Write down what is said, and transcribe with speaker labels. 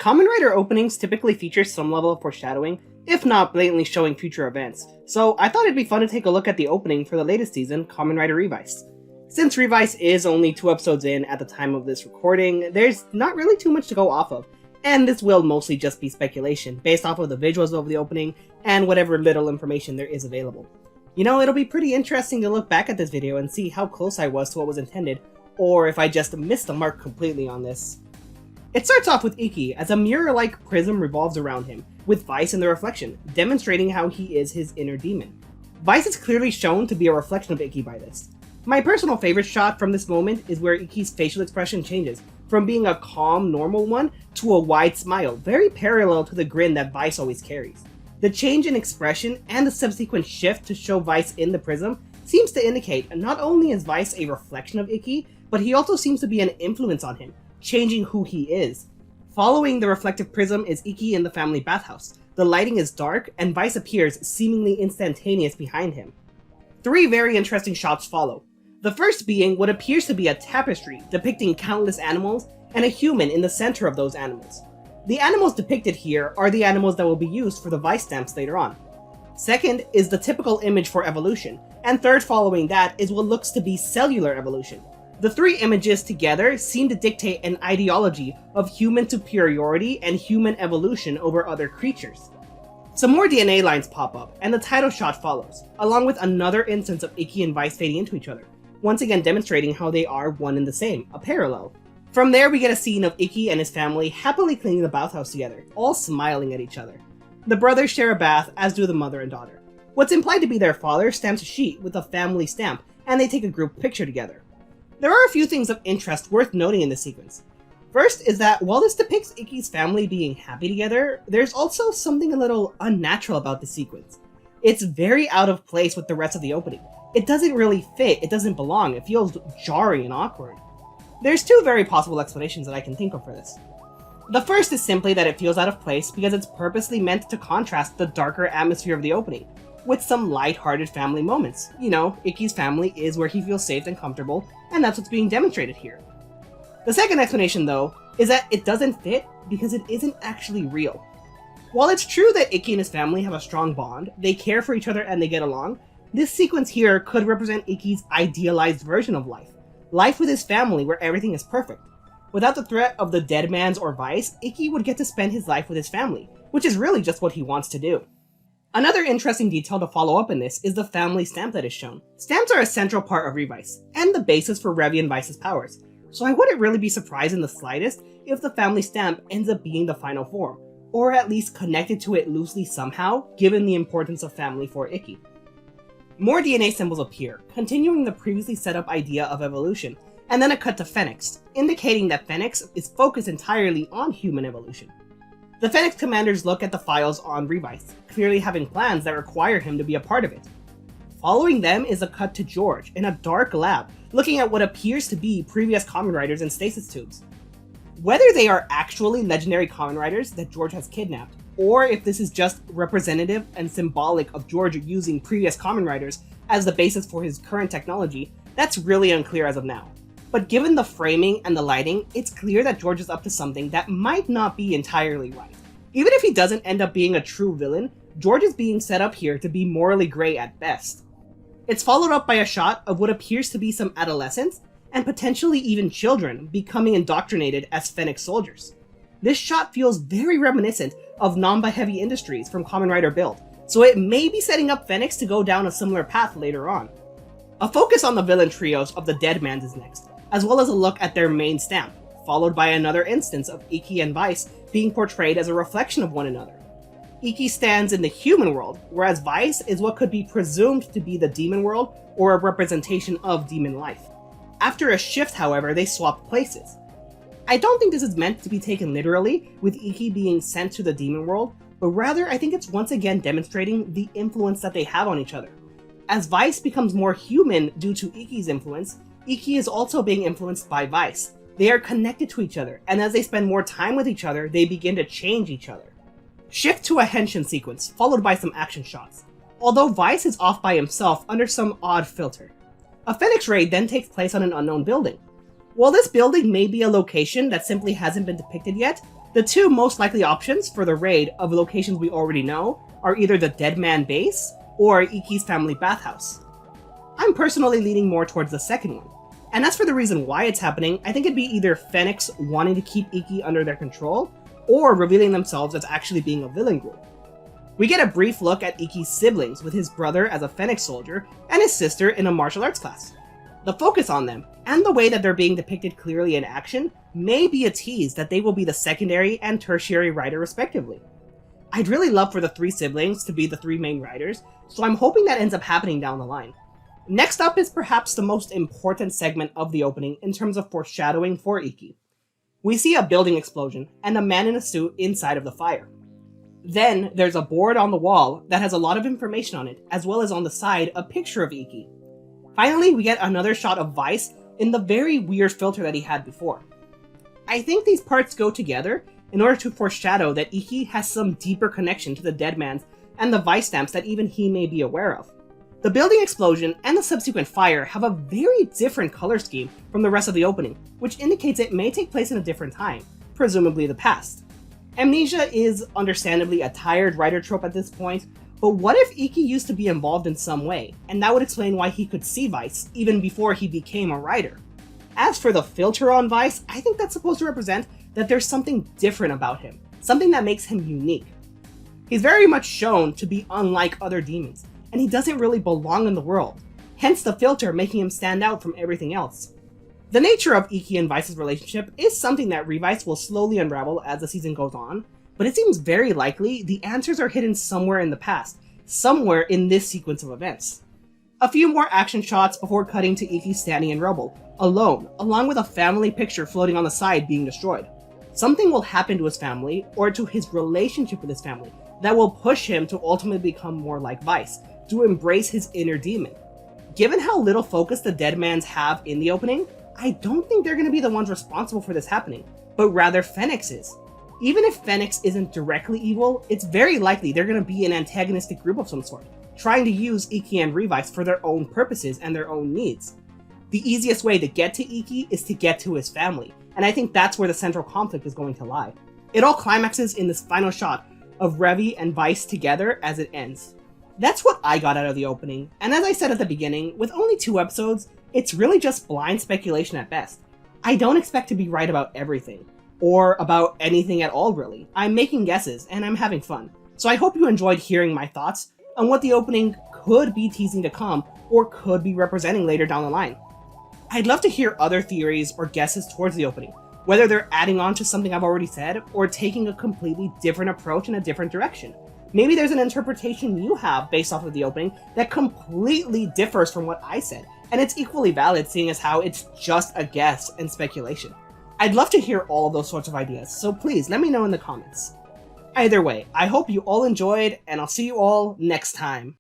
Speaker 1: Kamen Rider openings typically feature some level of foreshadowing, if not blatantly showing future events, so I thought it'd be fun to take a look at the opening for the latest season, Kamen Rider Revice. Since Revice is only 2 episodes in at the time of this recording, there's not really too much to go off of, and this will mostly just be speculation, based off of the visuals of the opening, and whatever little information there is available. You know, it'll be pretty interesting to look back at this video and see how close I was to what was intended, or if I just missed the mark completely on this. It starts off with Ikki, as a mirror-like prism revolves around him, with Vice in the reflection, demonstrating how he is his inner demon. Vice is clearly shown to be a reflection of Ikki by this. My personal favorite shot from this moment is where Ikki's facial expression changes, from being a calm, normal one to a wide smile, very parallel to the grin that Vice always carries. The change in expression and the subsequent shift to show Vice in the prism seems to indicate not only is Vice a reflection of Ikki, but he also seems to be an influence on him, changing who he is. Following the reflective prism is Ikki in the family bathhouse. The lighting is dark, and Vice appears seemingly instantaneous behind him. 3 very interesting shots follow. The first being what appears to be a tapestry depicting countless animals and a human in the center of those animals. The animals depicted here are the animals that will be used for the Vice stamps later on. Second is the typical image for evolution, and third following that is what looks to be cellular evolution. The 3 images together seem to dictate an ideology of human superiority and human evolution over other creatures. Some more DNA lines pop up, and the title shot follows, along with another instance of Ikki and Vice fading into each other, once again demonstrating how they are one and the same, a parallel. From there we get a scene of Ikki and his family happily cleaning the bathhouse together, all smiling at each other. The brothers share a bath, as do the mother and daughter. What's implied to be their father stamps a sheet with a family stamp, and they take a group picture together. There are a few things of interest worth noting in this sequence. First is that while this depicts Ikki's family being happy together, there's also something a little unnatural about the sequence. It's very out of place with the rest of the opening. It doesn't really fit, it doesn't belong, it feels jarring and awkward. There's 2 very possible explanations that I can think of for this. The first is simply that it feels out of place because it's purposely meant to contrast the darker atmosphere of the opening, with some light-hearted family moments. You know, Ikki's family is where he feels safe and comfortable, and that's what's being demonstrated here. The second explanation, though, is that it doesn't fit because it isn't actually real. While it's true that Ikki and his family have a strong bond, they care for each other and they get along, this sequence here could represent Ikki's idealized version of life. Life with his family where everything is perfect. Without the threat of the dead man's or Vice, Ikki would get to spend his life with his family, which is really just what he wants to do. Another interesting detail to follow up in this is the family stamp that is shown. Stamps are a central part of Revice, and the basis for Revi and Vice's powers, so I wouldn't really be surprised in the slightest if the family stamp ends up being the final form, or at least connected to it loosely somehow, given the importance of family for Ikki. More DNA symbols appear, continuing the previously set up idea of evolution, and then a cut to Phoenix, indicating that Phoenix is focused entirely on human evolution. The Phoenix commanders look at the files on Revice, clearly having plans that require him to be a part of it. Following them is a cut to George in a dark lab, looking at what appears to be previous Kamen Riders in stasis tubes. Whether they are actually legendary Kamen Riders that George has kidnapped, or if this is just representative and symbolic of George using previous Kamen Riders as the basis for his current technology, that's really unclear as of now. But given the framing and the lighting, it's clear that George is up to something that might not be entirely right. Even if he doesn't end up being a true villain, George is being set up here to be morally gray at best. It's followed up by a shot of what appears to be some adolescents, and potentially even children, becoming indoctrinated as Phoenix soldiers. This shot feels very reminiscent of Namba Heavy Industries from Kamen Rider Build, so it may be setting up Phoenix to go down a similar path later on. A focus on the villain trios of the Dead Mans is next, as well as a look at their main stamp, followed by another instance of Ikki and Vice being portrayed as a reflection of one another. Ikki stands in the human world, whereas Vice is what could be presumed to be the demon world or a representation of demon life. After a shift, however, they swap places. I don't think this is meant to be taken literally, with Ikki being sent to the demon world, but rather I think it's once again demonstrating the influence that they have on each other. As Vice becomes more human due to Ikki's influence, Ikki is also being influenced by Vice. They are connected to each other, and as they spend more time with each other, they begin to change each other. Shift to a henshin sequence, followed by some action shots. Although Vice is off by himself under some odd filter. A Phoenix raid then takes place on an unknown building. While this building may be a location that simply hasn't been depicted yet, The two most likely options for the raid of locations we already know are either the Dead Man base or Ikki's family bathhouse. I'm personally leaning more towards the second one. And as for the reason why it's happening, I think it'd be either Phoenix wanting to keep Ikki under their control, or revealing themselves as actually being a villain group. We get a brief look at Ikki's siblings, with his brother as a Phoenix soldier and his sister in a martial arts class. The focus on them, and the way that they're being depicted clearly in action, may be a tease that they will be the secondary and tertiary rider respectively. I'd really love for the three siblings to be the three main riders, so I'm hoping that ends up happening down the line. Next up is perhaps the most important segment of the opening in terms of foreshadowing for Ikki. We see a building explosion and a man in a suit inside of the fire. Then there's a board on the wall that has a lot of information on it, as well as on the side a picture of Ikki. Finally, we get another shot of Vice in the very weird filter that he had before. I think these parts go together in order to foreshadow that Ikki has some deeper connection to the Dead Man's and the Vice stamps that even he may be aware of. The building explosion and the subsequent fire have a very different color scheme from the rest of the opening, which indicates it may take place in a different time, presumably the past. Amnesia is understandably a tired writer trope at this point, but what if Ikki used to be involved in some way, and that would explain why he could see Vice even before he became a writer. As for the filter on Vice, I think that's supposed to represent that there's something different about him, something that makes him unique. He's very much shown to be unlike other demons, and he doesn't really belong in the world, hence the filter making him stand out from everything else. The nature of Ikki and Vice's relationship is something that Revice will slowly unravel as the season goes on, but it seems very likely the answers are hidden somewhere in the past, somewhere in this sequence of events. A few more action shots before cutting to Ikki standing in rubble, alone, along with a family picture floating on the side being destroyed. Something will happen to his family, or to his relationship with his family, that will push him to ultimately become more like Vice, to embrace his inner demon. Given how little focus the Dead Mans have in the opening, I don't think they're going to be the ones responsible for this happening, but rather Phoenix is. Even if Phoenix isn't directly evil, it's very likely they're going to be an antagonistic group of some sort, trying to use Ikki and Revice for their own purposes and their own needs. The easiest way to get to Ikki is to get to his family, and I think that's where the central conflict is going to lie. It all climaxes in this final shot of Revi and Vice together as it ends. That's what I got out of the opening, and as I said at the beginning, with only 2 episodes, it's really just blind speculation at best. I don't expect to be right about everything, or about anything at all really. I'm making guesses, and I'm having fun. So I hope you enjoyed hearing my thoughts on what the opening could be teasing to come, or could be representing later down the line. I'd love to hear other theories or guesses towards the opening, whether they're adding on to something I've already said, or taking a completely different approach in a different direction. Maybe there's an interpretation you have based off of the opening that completely differs from what I said, and it's equally valid seeing as how it's just a guess and speculation. I'd love to hear all of those sorts of ideas, so please let me know in the comments. Either way, I hope you all enjoyed, and I'll see you all next time.